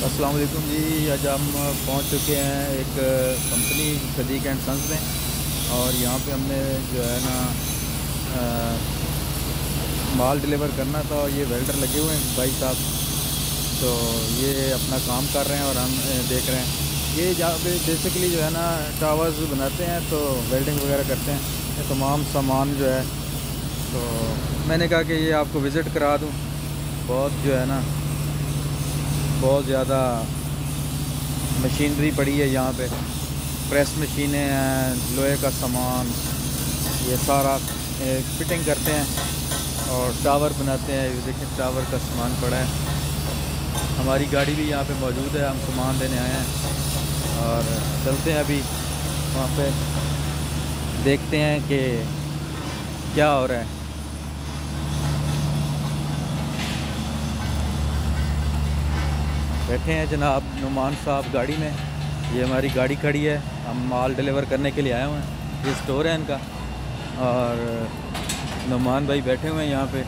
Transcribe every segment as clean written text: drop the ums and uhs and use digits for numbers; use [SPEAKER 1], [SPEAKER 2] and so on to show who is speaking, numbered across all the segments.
[SPEAKER 1] अस्सलाम वालेकुम जी। आज हम पहुंच चुके हैं एक कंपनी सदीक एंड सन्स में, और यहाँ पे हमने जो है ना माल डिलीवर करना था। ये वेल्डर लगे हुए हैं भाई साहब, तो ये अपना काम कर रहे हैं और हम देख रहे हैं। ये जहाँ पे बेसिकली जो है ना टावर्स बनाते हैं, तो वेल्डिंग वगैरह करते हैं। ये तमाम सामान जो है, तो मैंने कहा कि ये आपको विज़िट करा दूँ। बहुत जो है ना बहुत ज़्यादा मशीनरी पड़ी है यहाँ पे। प्रेस मशीनें हैं, लोहे का सामान, ये सारा फिटिंग करते हैं और टावर बनाते हैं। ये देखिए टावर का सामान पड़ा है। हमारी गाड़ी भी यहाँ पे मौजूद है, हम सामान लेने आए हैं और चलते हैं अभी वहाँ पे, देखते हैं कि क्या हो रहा है। बैठे हैं जनाब नुमान साहब गाड़ी में। ये हमारी गाड़ी खड़ी है, हम माल डिलीवर करने के लिए आए हुए हैं। ये स्टोर है इनका, और नुमान भाई बैठे हुए हैं यहाँ पे।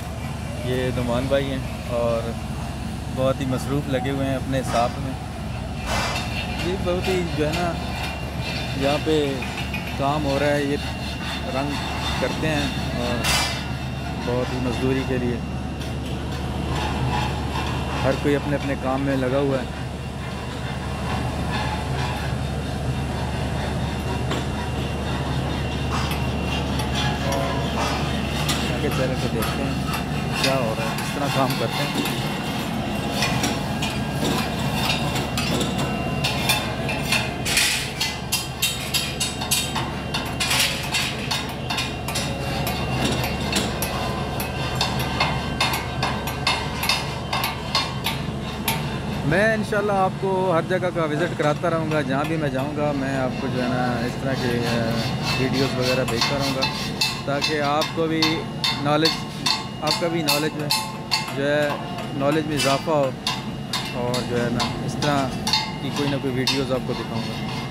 [SPEAKER 1] ये नुमान भाई हैं और बहुत ही मसरूफ़ लगे हुए हैं अपने साथ में। ये बहुत ही जो है ना यहाँ पे काम हो रहा है, ये रंग करते हैं और बहुत ही मजदूरी के लिए हर कोई अपने अपने काम में लगा हुआ है। आगे चल के देखते हैं क्या हो रहा है, किस तरह काम करते हैं। मैं इंशाल्लाह आपको हर जगह का विज़िट कराता रहूँगा। जहाँ भी मैं जाऊँगा मैं आपको जो है ना इस तरह के वीडियोस वगैरह भेजता रहूँगा, ताकि आपको भी आपका भी नॉलेज में जो है नॉलेज में इजाफ़ा हो, और जो है ना इस तरह की कोई ना कोई वीडियोस आपको दिखाऊँगा।